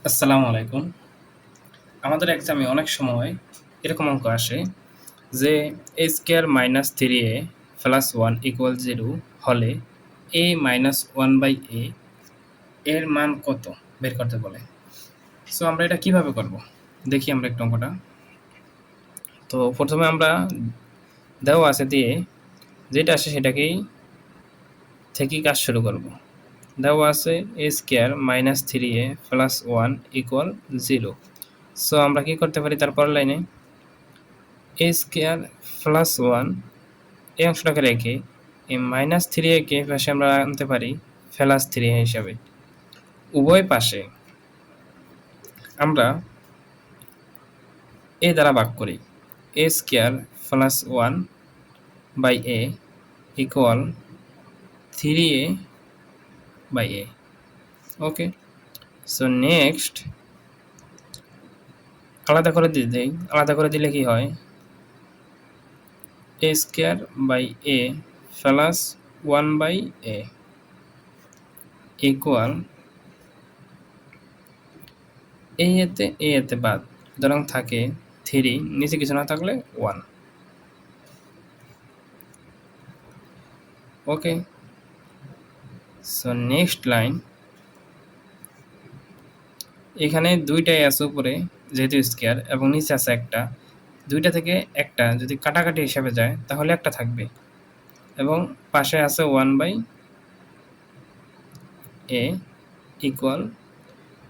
আসসালামু আলাইকুম। আমাদের এক্সামে অনেক সময় এরকম অঙ্ক আসে যে a square minus 3a plus 1 equal 0 হলে a মাইনাস 1/a এর মান কত বের করতে বলে। সো আমরা এটা কিভাবে করব? দেখি আমরা একটু অঙ্কটা। তো প্রথমে আমরা দেওয়া আছে দিয়ে যেটা আসে সেটাকেই থেকেই কাজ শুরু করব। দেওয়া আছে a square minus 3a plus 1 equal 0। So আমরা কি করতে পারি তারপরের লাইনে a স্কয়ার প্লাস 1 এই অংশটাকে রেখে এই মাইনাস 3a কে পাশে আমরা আনতে পারি প্লাস 3a হিসাবে। উভয় পাশে আমরা a দ্বারা ভাগ করি। a square plus 1 by a equal 3a by a। Okay, so next আলাদা করে দিই। আলাদা করে দিলে কি হয়? a square by a plus 1 by a equal a এতে বাদ, সুতরাং থাকে 3, নিচে কিছু না থাকলে 1। ওকে, সো নেক্সট লাইন, এখানে দুইটাই আছে উপরে যেহেতু স্কয়ার এবং নিচে আছে একটা, দুইটা থেকে একটা যদি কাটাকাটি হিসাবে যায় তাহলে একটা থাকবে এবং পাশে আছে 1/a ইকুয়াল,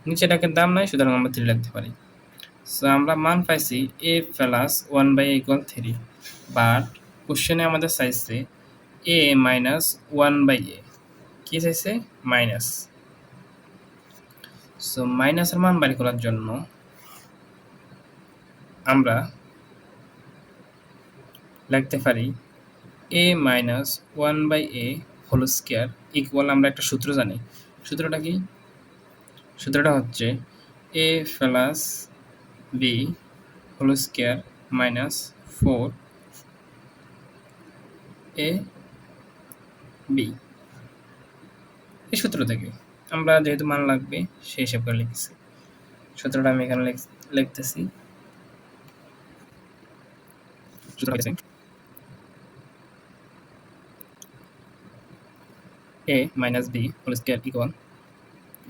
নিচেটাকে দাম নাই সুতরাং আমরা 3 লিখতে পারি। সো আমরা মান পাইছি a plus 1/a equal 3, but কোশ্চেনে আমাদের চাইছে a মাইনাস 1/a। কি চাইছে? মাইনাস। সো মাইনাসের মান বের করার জন্য আমরা লিখতে পারি a minus 1/a whole square equal, আমরা একটা সূত্র জানি। সূত্রটা কি? সূত্রটা হচ্ছে a plus b whole square minus 4ab। এই সূত্র থেকে আমরা যেহেতু মান লাগবে সেই হিসাব করে লিখেছি। সূত্রটা আমি এখানে লিখতেছি। সূত্রটা a minus b whole square equal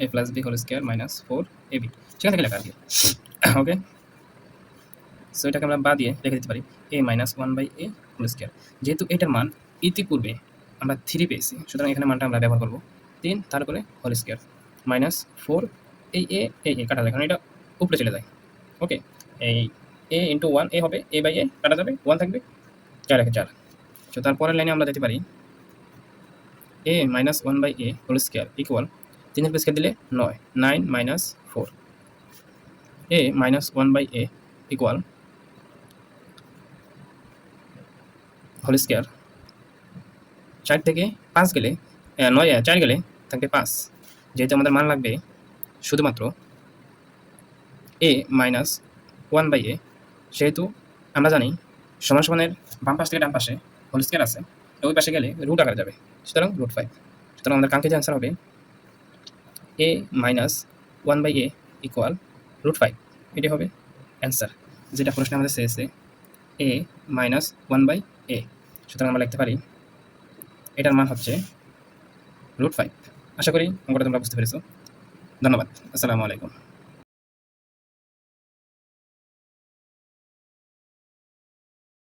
a plus b whole square minus 4ab, সেখান থেকে লেখা আর কি। ওকে, সো এটাকে আমরা বাদ দিয়ে রেখে দিতে পারি a minus 1/a whole square. যেহেতু এটার মান ইতিপূর্বে আমরা 3 পেয়েছি, সুতরাং এখানে মানটা আমরা ব্যবহার করব 3, তারপরে হোল স্কয়ার মাইনাস 4, এই a কাটা যায় কারণ এটা উপরে চলে যায়। ওকে, এই a ইন্টু 1 a হবে, a বাই a কাটা যাবে, 1 থাকবে, 4 একে 4। তো তারপরের লাইনে আমরা দিতে পারি a minus 1/a whole square equal, 3 এর স্কয়ার দিলে 9, 9 minus 4, a minus 1/a equal whole square. 4 থেকে 5 গেলে 4 গেলে থাকবে 5। যেহেতু আমাদের মান লাগবে শুধুমাত্র a মাইনাস 1/a, সেহেতু আমরা জানি সমান সমানের বাম পাশ থেকে ডান পাশে হোল স্কয়ার আছে, ওই পাশে গেলে রুট আকারে যাবে, সুতরাং √5। সুতরাং আমাদের কাঙ্ক্ষিত অ্যান্সার হবে a মাইনাস 1/a ইকুয়াল √5। এটি হবে অ্যান্সার, যেটা প্রশ্নে আমাদের চেয়েছে a মাইনাস 1/a। সুতরাং আমরা লিখতে পারি এটার মান হচ্ছে √5। আশা করি অঙ্কটা তোমরা বুঝতে পেরেছো। ধন্যবাদ। আসসালামু আলাইকুম।